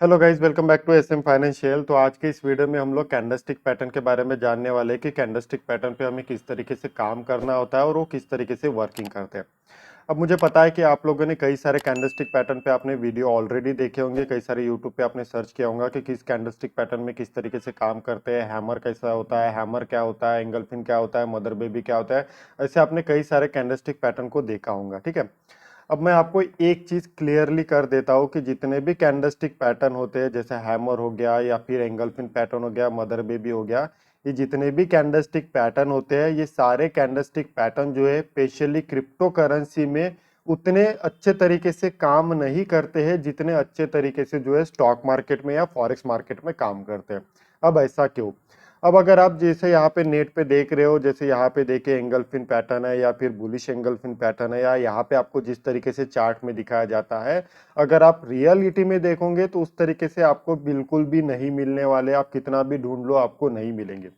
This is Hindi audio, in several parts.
Hello guys, welcome back to SM financial. तो आज के इस वीडियो में हम लोग कैंडलस्टिक पैटर्न के बारे में जानने वाले हैं कि कैंडलस्टिक पैटर्न पे हमें किस तरीके से काम करना होता है और वो किस तरीके से वर्किंग करते हैं। अब मुझे पता है कि आप लोगों ने कई सारे कैंडलस्टिक पैटर्न पे आपने वीडियो ऑलरेडी देखे होंगे, कई सारे यूट्यूब पे आपने सर्च किया होगा कि किस कैंडलस्टिक पैटर्न में किस तरीके से काम करते हैं, हैमर कैसा होता है, हैमर क्या होता है, एंगल्फिन क्या होता है, मदर बेबी क्या होता है। ऐसे आपने कई सारे कैंडलस्टिक पैटर्न को देखा होगा, ठीक है। अब मैं आपको एक चीज क्लियरली कर देता हूँ कि जितने भी कैंडलस्टिक पैटर्न होते हैं, जैसे हैमर हो गया या फिर एंगल्फिन पैटर्न हो गया, मदर बेबी हो गया, ये जितने भी कैंडलस्टिक पैटर्न होते हैं, ये सारे कैंडलस्टिक पैटर्न जो है स्पेशली क्रिप्टो करेंसी में उतने अच्छे तरीके से काम नहीं करते हैं जितने अच्छे तरीके से जो है स्टॉक मार्केट में या फॉरेक्स मार्केट में काम करते हैं। अब ऐसा क्यों? अब अगर आप जैसे यहाँ पे नेट पे देख रहे हो, जैसे यहाँ पे देखिए एंगल्फिन पैटर्न है या फिर बुलिश एंगल्फिन पैटर्न है, या यहाँ पे आपको जिस तरीके से चार्ट में दिखाया जाता है, अगर आप रियलिटी में देखोगे तो उस तरीके से आपको बिल्कुल भी नहीं मिलने वाले। आप कितना भी ढूंढ लो आपको नहीं मिलेंगे।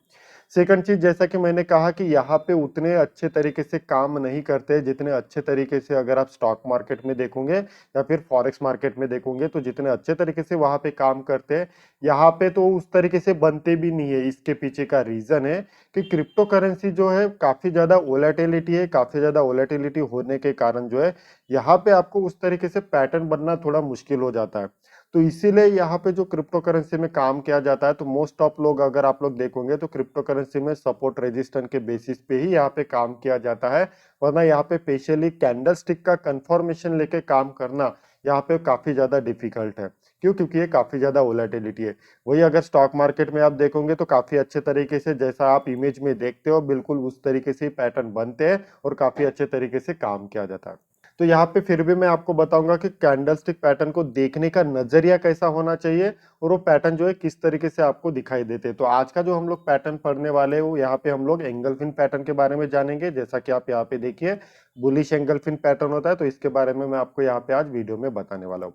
सेकंड चीज, जैसा कि मैंने कहा कि यहाँ पे उतने अच्छे तरीके से काम नहीं करते जितने अच्छे तरीके से अगर आप स्टॉक मार्केट में देखोगे या फिर फॉरेक्स मार्केट में देखोगे तो जितने अच्छे तरीके से वहां पे काम करते हैं, यहाँ पे तो उस तरीके से बनते भी नहीं है। इसके पीछे का रीजन है कि क्रिप्टो करेंसी जो है काफी ज्यादा वोलेटिलिटी है, काफी ज्यादा वोलेटिलिटी होने के कारण जो है यहाँ पे आपको उस तरीके से पैटर्न बनना थोड़ा मुश्किल हो जाता है। तो इसीलिए यहाँ पे जो क्रिप्टो करेंसी में काम किया जाता है, तो मोस्ट ऑफ लोग अगर आप लोग देखोगे तो क्रिप्टो करेंसी में सपोर्ट रेजिस्टेंस के बेसिस पे ही यहाँ पे काम किया जाता है। वरना यहाँ पे स्पेशली कैंडल स्टिक का कंफर्मेशन लेके काम करना यहाँ पे काफी ज्यादा डिफिकल्ट है। क्यों? क्योंकि ये काफी ज्यादा वोलेटिलिटी है। वही अगर स्टॉक मार्केट में आप देखोगे तो काफी अच्छे तरीके से जैसा आप इमेज में देखते हो बिल्कुल उस तरीके से पैटर्न बनते हैं और काफी अच्छे तरीके से काम किया जाता है। तो यहाँ पे फिर भी मैं आपको बताऊंगा कि कैंडलस्टिक पैटर्न को देखने का नजरिया कैसा होना चाहिए और वो पैटर्न जो है किस तरीके से आपको दिखाई देते हैं। तो आज का जो हम लोग पैटर्न पढ़ने वाले हैं वो यहाँ पे हम लोग एंगल्फिन पैटर्न के बारे में जानेंगे। जैसा कि आप यहाँ पे देखिए बुलिश एंगल्फिन पैटर्न होता है, तो इसके बारे में मैं आपको यहाँ पे आज वीडियो में बताने वाला हूँ।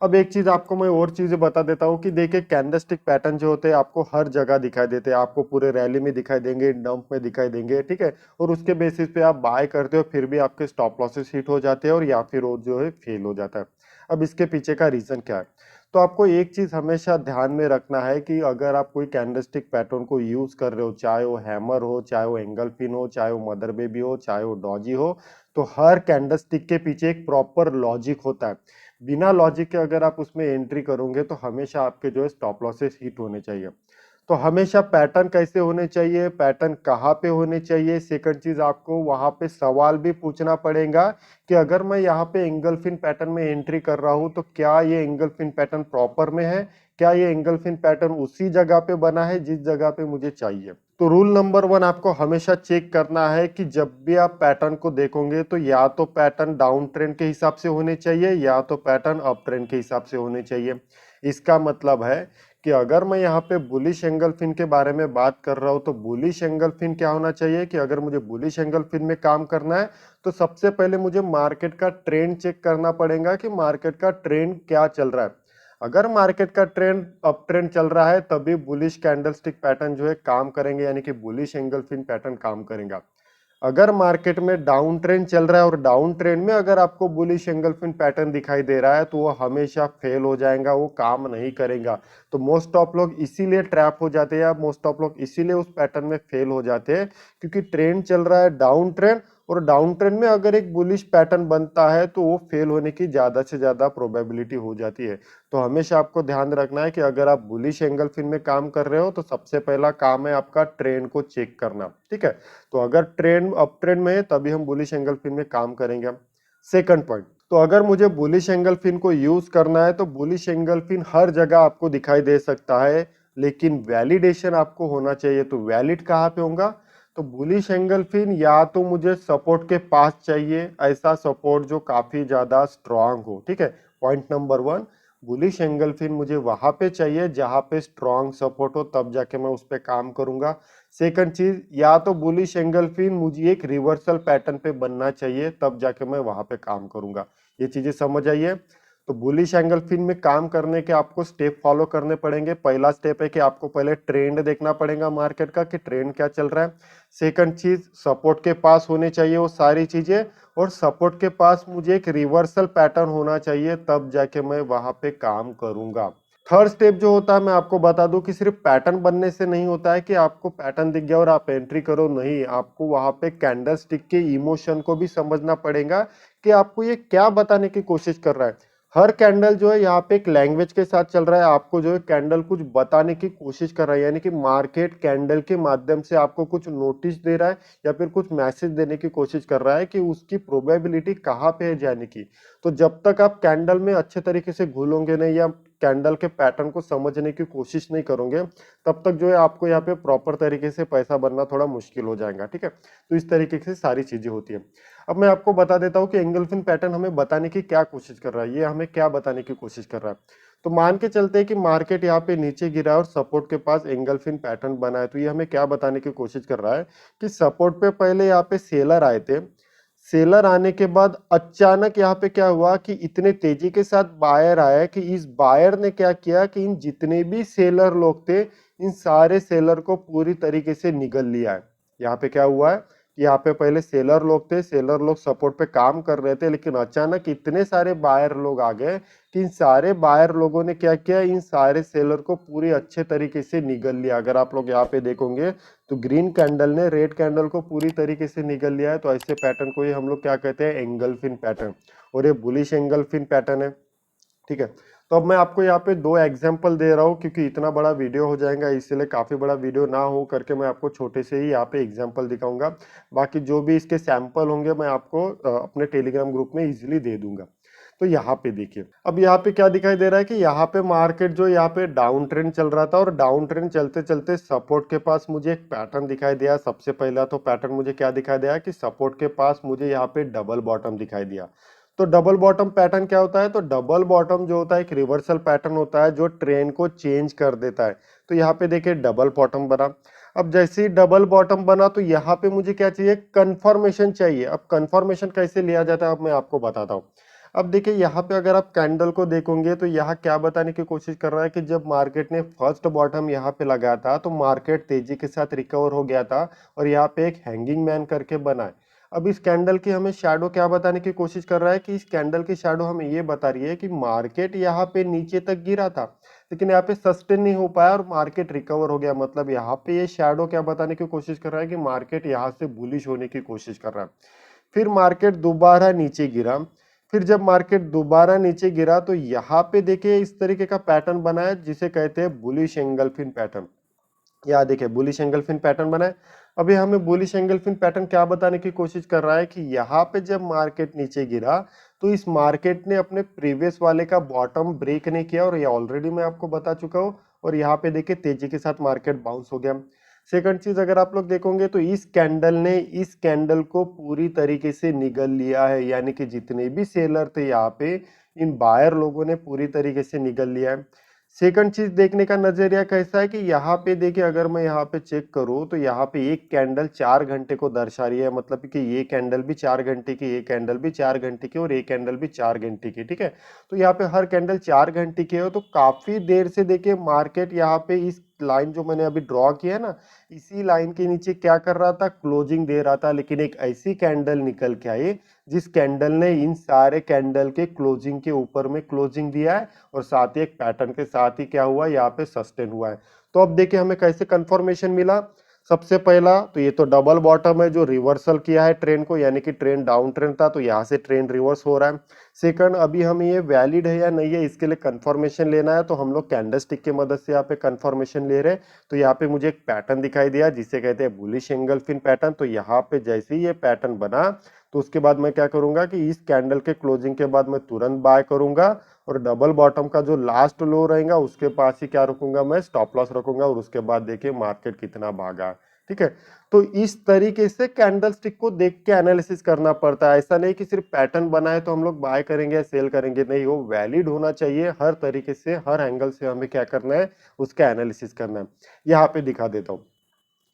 अब एक चीज आपको मैं और चीजें बता देता हूँ कि देखिए कैंडलस्टिक पैटर्न जो होते हैं आपको हर जगह दिखाई देते हैं। आपको पूरे रैली में दिखाई देंगे, डंप में दिखाई देंगे, ठीक है। और उसके बेसिस पे आप बाय करते हो, फिर भी आपके स्टॉप लॉसेस हिट हो जाते हैं और या फिर वो जो है फेल हो जाता है। अब इसके पीछे का रीजन क्या है? तो आपको एक चीज हमेशा ध्यान में रखना है कि अगर आप कोई कैंडलस्टिक पैटर्न को यूज कर रहे हो, चाहे वो हैमर हो, चाहे वो एंगल्फिन हो, चाहे वो मदर बेबी हो, चाहे वो डॉजी हो, तो हर कैंडलस्टिक के पीछे एक प्रॉपर लॉजिक होता है। बिना लॉजिक के अगर आप उसमें एंट्री करोगे तो हमेशा आपके जो है स्टॉप लॉसेस हिट होने चाहिए। तो हमेशा पैटर्न कैसे होने चाहिए, पैटर्न कहाँ पे होने चाहिए, सेकंड चीज आपको वहां पे सवाल भी पूछना पड़ेगा कि अगर मैं यहाँ पे एंगल्फिन पैटर्न में एंट्री कर रहा हूँ तो क्या ये एंगल्फिन पैटर्न प्रॉपर में है, क्या ये एंगल्फिन पैटर्न उसी जगह पे बना है जिस जगह पे मुझे चाहिए। तो रूल नंबर वन आपको हमेशा चेक करना है कि जब भी आप पैटर्न को देखोगे तो या तो पैटर्न डाउन ट्रेंड के हिसाब से होने चाहिए या तो पैटर्न अप ट्रेंड के हिसाब से होने चाहिए। इसका मतलब है कि अगर मैं यहाँ पे बुलिश एंगल्फिन के बारे में बात कर रहा हूँ तो बुलिश एंगल्फिन क्या होना चाहिए कि अगर मुझे बुलिश एंगल्फिन में काम करना है तो सबसे पहले मुझे मार्केट का ट्रेंड चेक करना पड़ेगा कि मार्केट का ट्रेंड क्या चल रहा है। अगर मार्केट का ट्रेंड अप ट्रेंड चल रहा है तभी बुलिश कैंडलस्टिक पैटर्न जो है काम करेंगे, यानी कि बुलिश एंगल्फिन पैटर्न काम करेगा। अगर मार्केट में डाउन ट्रेंड चल रहा है और डाउन ट्रेंड में अगर आपको बुलिश एंगल्फिन पैटर्न दिखाई दे रहा है तो वो हमेशा फेल हो जाएगा, वो काम नहीं करेगा। तो मोस्ट ऑफ लोग इसीलिए ट्रैप हो जाते हैं या मोस्ट ऑफ लोग इसीलिए उस पैटर्न में फेल हो जाते हैं क्योंकि ट्रेंड चल रहा है डाउन ट्रेंड, और डाउन ट्रेंड में अगर एक बुलिश पैटर्न बनता है तो वो फेल होने की ज्यादा से ज्यादा प्रोबेबिलिटी हो जाती है। तो हमेशा आपको ध्यान रखना है कि अगर आप बुलिश एंगल्फिन में काम कर रहे हो तो सबसे पहला काम है आपका ट्रेंड को चेक करना, ठीक है। तो अगर ट्रेंड अप ट्रेंड में है तभी हम बुलिश एंगल फिन में काम करेंगे। सेकंड पॉइंट, तो अगर मुझे बुलिश एंगल फिन को यूज करना है तो बुलिश एंगल फिन हर जगह आपको दिखाई दे सकता है, लेकिन वैलिडेशन आपको होना चाहिए। तो वैलिड कहाँ पे होगा? तो बुलिश एंगल फिन या तो मुझे सपोर्ट के पास चाहिए, ऐसा सपोर्ट जो काफी ज्यादा स्ट्रांग हो, ठीक है। Point number one, bullish angle फिन मुझे वहां पे चाहिए जहां पे स्ट्रांग सपोर्ट हो, तब जाके मैं उस पर काम करूंगा। सेकंड चीज, या तो बुलिश एंगल फिन मुझे एक रिवर्सल पैटर्न पे बनना चाहिए तब जाके मैं वहां पे काम करूंगा। ये चीजें समझ आइए। तो बुलिश एंगल फिन में काम करने के आपको स्टेप फॉलो करने पड़ेंगे। पहला स्टेप है कि आपको पहले ट्रेंड देखना पड़ेगा मार्केट का कि ट्रेंड क्या चल रहा है। सेकंड चीज, सपोर्ट के पास होने चाहिए वो सारी चीजें, और सपोर्ट के पास मुझे एक रिवर्सल पैटर्न होना चाहिए तब जाके मैं वहां पे काम करूंगा। थर्ड स्टेप जो होता है मैं आपको बता दूं कि सिर्फ पैटर्न बनने से नहीं होता है कि आपको पैटर्न दिख गया और आप एंट्री करो, नहीं, आपको वहां पे कैंडल स्टिक के इमोशन को भी समझना पड़ेगा कि आपको ये क्या बताने की कोशिश कर रहा है। हर कैंडल जो है यहाँ पे एक लैंग्वेज के साथ चल रहा है, आपको जो है कैंडल कुछ बताने की कोशिश कर रहा है, यानी कि मार्केट कैंडल के माध्यम से आपको कुछ नोटिस दे रहा है या फिर कुछ मैसेज देने की कोशिश कर रहा है कि उसकी प्रोबेबिलिटी कहाँ पे है जाने की। तो जब तक आप कैंडल में अच्छे तरीके से घुलोगे नहीं या कैंडल के पैटर्न को समझने की कोशिश नहीं करोगे, तब तक जो है आपको यहाँ पे प्रॉपर तरीके से पैसा बनना थोड़ा मुश्किल हो जाएगा, ठीक है। तो इस तरीके से सारी चीजें होती है। अब मैं आपको बता देता हूँ कि एंगल्फिन पैटर्न हमें बताने की क्या कोशिश कर रहा है, ये हमें क्या बताने की कोशिश कर रहा है। तो मान के चलते हैं कि मार्केट यहाँ पे नीचे गिरा है और सपोर्ट के पास एंगल्फिन पैटर्न बना है, तो ये हमें क्या बताने की कोशिश कर रहा है कि सपोर्ट पे पहले यहाँ पे सेलर आए थे, सेलर आने के बाद अचानक यहाँ पे क्या हुआ कि इतने तेजी के साथ बायर आया कि इस बायर ने क्या किया कि इन जितने भी सेलर लोग थे, इन सारे सेलर को पूरी तरीके से निगल लिया है। यहाँ पे क्या हुआ है, यहाँ पे पहले सेलर लोग थे, सेलर लोग सपोर्ट पे काम कर रहे थे, लेकिन अचानक इतने सारे बायर लोग आ गए कि इन सारे बायर लोगों ने क्या किया, इन सारे सेलर को पूरी अच्छे तरीके से निगल लिया। अगर आप लोग यहाँ पे देखोगे तो ग्रीन कैंडल ने रेड कैंडल को पूरी तरीके से निगल लिया है। तो ऐसे पैटर्न को ही हम लोग क्या कहते हैं, एंगल्फिन पैटर्न, और ये बुलिश एंगल्फिन पैटर्न है, ठीक है। तो अब मैं आपको यहाँ पे दो एग्जांपल दे रहा हूँ, क्योंकि इतना बड़ा वीडियो हो जाएगा, इसलिए काफी बड़ा वीडियो ना हो करके मैं आपको छोटे से ही यहाँ पे एग्जांपल दिखाऊंगा। बाकी जो भी इसके सैंपल होंगे मैं आपको अपने टेलीग्राम ग्रुप में इजीली दे दूंगा। तो यहाँ पे देखिए, अब यहाँ पे क्या दिखाई दे रहा है कि यहाँ पे मार्केट जो यहाँ पे डाउन ट्रेंड चल रहा था, और डाउन ट्रेंड चलते चलते सपोर्ट के पास मुझे एक पैटर्न दिखाई दिया। सबसे पहला तो पैटर्न मुझे क्या दिखाई दिया कि सपोर्ट के पास मुझे यहाँ पे डबल बॉटम दिखाई दिया। तो डबल बॉटम पैटर्न क्या होता है, तो डबल बॉटम जो होता है एक रिवर्सल पैटर्न होता है जो ट्रेंड को चेंज कर देता है। तो यहाँ पे देखिए डबल बॉटम बना। अब जैसे ही डबल बॉटम बना तो यहाँ पे मुझे क्या चाहिए, कंफर्मेशन चाहिए। अब कंफर्मेशन कैसे लिया जाता है अब मैं आपको बताता हूँ। अब देखिए यहाँ पे अगर आप कैंडल को देखोगे तो यहाँ क्या बताने की कोशिश कर रहा है कि जब मार्केट ने फर्स्ट बॉटम यहाँ पे लगाया था तो मार्केट तेजी के साथ रिकवर हो गया था और यहाँ पे एक हैंगिंग मैन करके बना है। अब इस कैंडल की हमें शैडो क्या बताने की कोशिश कर रहा है कि इस कैंडल की शैडो हमें ये बता रही है कि मार्केट यहाँ पे नीचे तक गिरा था, लेकिन यहाँ पे सस्टेन नहीं हो पाया और मार्केट रिकवर हो गया। मतलब यहाँ पे ये शैडो क्या बताने की कोशिश कर रहा है कि मार्केट यहाँ से बुलिश होने की कोशिश कर रहा है। फिर मार्केट दोबारा नीचे गिरा। फिर जब मार्केट दोबारा नीचे गिरा तो यहाँ पे देखिए इस तरीके का पैटर्न बना है जिसे कहते हैं बुलिश एंगल्फिन पैटर्न। यहाँ देखिए बुलिश एंगल्फिन पैटर्न बना है। अभी हमें बुलिश एंगल्फिन पैटर्न क्या बताने की कोशिश कर रहा है कि यहाँ पे जब मार्केट नीचे गिरा तो इस मार्केट ने अपने प्रीवियस वाले का बॉटम ब्रेक नहीं किया, और ये ऑलरेडी मैं आपको बता चुका हूँ। और यहाँ पे देखिए तेजी के साथ मार्केट बाउंस हो गया। सेकंड चीज अगर आप लोग देखोगे तो इस कैंडल ने इस कैंडल को पूरी तरीके से निगल लिया है, यानी कि जितने भी सेलर थे यहाँ पे इन बायर लोगों ने पूरी तरीके से निगल लिया है। सेकंड चीज देखने का नजरिया कैसा है कि यहाँ पे देखिए अगर मैं यहाँ पे चेक करूँ तो यहाँ पे एक कैंडल 4 घंटे को दर्शा रही है, मतलब कि ये कैंडल भी 4 घंटे की, ये कैंडल भी 4 घंटे की और ये कैंडल भी 4 घंटे की, ठीक है। तो यहाँ पे हर कैंडल 4 घंटे की है। तो काफी देर से देखिए मार्केट यहाँ पे इस लाइन जो मैंने अभी ड्रॉ किया है ना, इसी लाइन के नीचे क्या कर रहा था, क्लोजिंग दे रहा था। लेकिन एक ऐसी कैंडल निकल के आई जिस कैंडल ने इन सारे कैंडल के क्लोजिंग के ऊपर में क्लोजिंग दिया है, और साथ ही एक पैटर्न के साथ ही क्या हुआ, यहाँ पे सस्टेन हुआ है। तो अब देखिए हमें कैसे कंफर्मेशन मिला। सबसे पहला तो ये तो डबल बॉटम है जो रिवर्सल किया है ट्रेंड को, यानी कि ट्रेंड डाउन ट्रेंड था तो यहाँ से ट्रेंड रिवर्स हो रहा है। सेकंड, अभी हमें ये वैलिड है या नहीं है इसके लिए कंफर्मेशन लेना है, तो हम लोग कैंडलस्टिक की मदद से यहाँ पे कंफर्मेशन ले रहे हैं। तो यहाँ पे मुझे एक पैटर्न दिखाई दिया जिसे कहते हैं बुलिश एंगल्फिन पैटर्न। तो यहाँ पे जैसे ही ये पैटर्न बना तो उसके बाद मैं क्या करूंगा कि इस कैंडल के क्लोजिंग के बाद मैं तुरंत बाय करूंगा, और डबल बॉटम का जो लास्ट लो रहेगा उसके पास ही क्या रखूंगा, मैं स्टॉप लॉस रखूंगा। और उसके बाद देखिए मार्केट कितना भागा, ठीक है। तो इस तरीके से कैंडल स्टिक को देख के एनालिसिस करना पड़ता है। ऐसा नहीं कि सिर्फ पैटर्न बनाए तो हम लोग बाय करेंगे या सेल करेंगे, नहीं, वो वैलिड होना चाहिए। हर तरीके से हर एंगल से हमें क्या करना है, उसका एनालिसिस करना है। यहाँ पे दिखा देता हूँ,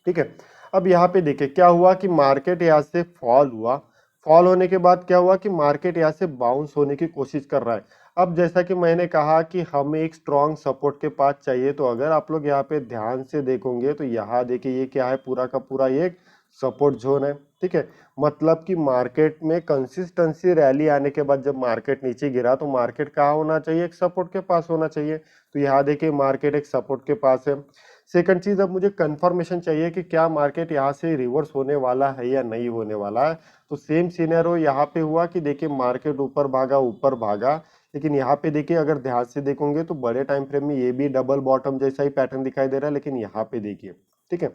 ठीक है। अब यहाँ पे देखिए क्या हुआ कि मार्केट यहाँ से फॉल हुआ। फॉल होने के बाद क्या हुआ कि मार्केट यहाँ से बाउंस होने की कोशिश कर रहा है। अब जैसा कि मैंने कहा कि हमें एक स्ट्रॉन्ग सपोर्ट के पास चाहिए, तो अगर आप लोग यहाँ पे ध्यान से देखोगे तो यहाँ देखिए ये क्या है, पूरा का पूरा एक सपोर्ट जोन है, ठीक है। मतलब कि मार्केट में कंसिस्टेंसी रैली आने के बाद जब मार्केट नीचे गिरा तो मार्केट कहाँ होना चाहिए, एक सपोर्ट के पास होना चाहिए। तो यहाँ देखिए मार्केट एक सपोर्ट के पास है। सेकंड चीज, अब मुझे कंफर्मेशन चाहिए कि क्या मार्केट यहाँ से रिवर्स होने वाला है या नहीं होने वाला है। तो सेम सिनेरियो यहाँ पे हुआ कि देखिए मार्केट ऊपर भागा, लेकिन यहाँ पे देखिए अगर ध्यान से देखोगे तो बड़े टाइम फ्रेम में ये भी डबल बॉटम जैसा ही पैटर्न दिखाई दे रहा है, लेकिन यहाँ पे देखिए, ठीक है।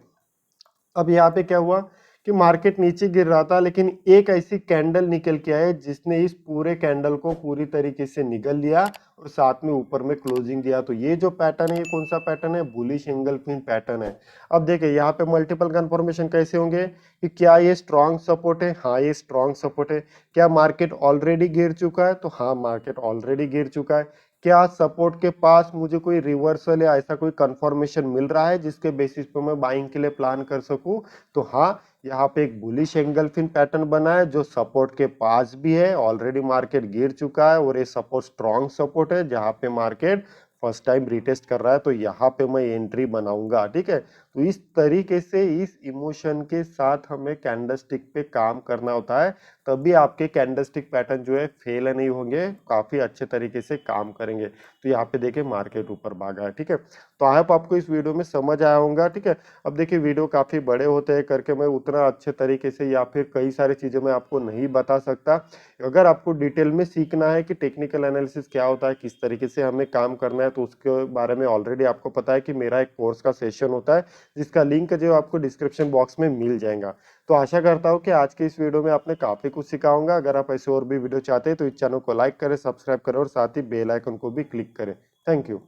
अब यहाँ पे क्या हुआ कि मार्केट नीचे गिर रहा था, लेकिन एक ऐसी कैंडल निकल के आए जिसने इस पूरे कैंडल को पूरी तरीके से निगल लिया और साथ में ऊपर में क्लोजिंग दिया। तो ये जो पैटर्न है, ये कौन सा पैटर्न है, बुलिश एंगल्फिंग पैटर्न है। अब देखिए यहाँ पे मल्टीपल कंफर्मेशन कैसे होंगे कि क्या ये स्ट्रॉन्ग सपोर्ट है, हाँ ये स्ट्रॉन्ग सपोर्ट है। क्या मार्केट ऑलरेडी गिर चुका है, तो हाँ मार्केट ऑलरेडी गिर चुका है। क्या सपोर्ट के पास मुझे कोई रिवर्सल या ऐसा कोई कंफर्मेशन मिल रहा है जिसके बेसिस पे मैं बाइंग के लिए प्लान कर सकूं, तो हाँ यहाँ पे एक बुलिश एंगल्फिंग पैटर्न बना है जो सपोर्ट के पास भी है। ऑलरेडी मार्केट गिर चुका है और ये सपोर्ट स्ट्रॉन्ग सपोर्ट है जहां पे मार्केट फर्स्ट टाइम रिटेस्ट कर रहा है, तो यहाँ पे मैं एंट्री बनाऊंगा, ठीक है। तो इस तरीके से इस इमोशन के साथ हमें कैंडलस्टिक पे काम करना होता है, तभी आपके कैंडलस्टिक पैटर्न जो है फेल नहीं होंगे, काफी अच्छे तरीके से काम करेंगे। तो यहाँ पे देखिए मार्केट ऊपर भागा है, ठीक है। तो आई होप आपको इस वीडियो में समझ आया होगा, ठीक है। अब देखिए वीडियो काफी बड़े होते हैं करके मैं उतना अच्छे तरीके से या फिर कई सारी चीजें मैं आपको नहीं बता सकता। अगर आपको डिटेल में सीखना है कि टेक्निकल एनालिसिस क्या होता है, किस तरीके से हमें काम करना है, तो उसके बारे में ऑलरेडी आपको पता है कि मेरा एक कोर्स का सेशन होता है जिसका लिंक जो आपको डिस्क्रिप्शन बॉक्स में मिल जाएगा। तो आशा करता हूँ कि आज के इस वीडियो में आपने काफी कुछ सीखा होगा। अगर आप ऐसे और भी वीडियो चाहते हैं तो इस चैनल को लाइक करें, सब्सक्राइब करें और साथ ही बेल आइकन को भी क्लिक करें। Thank you.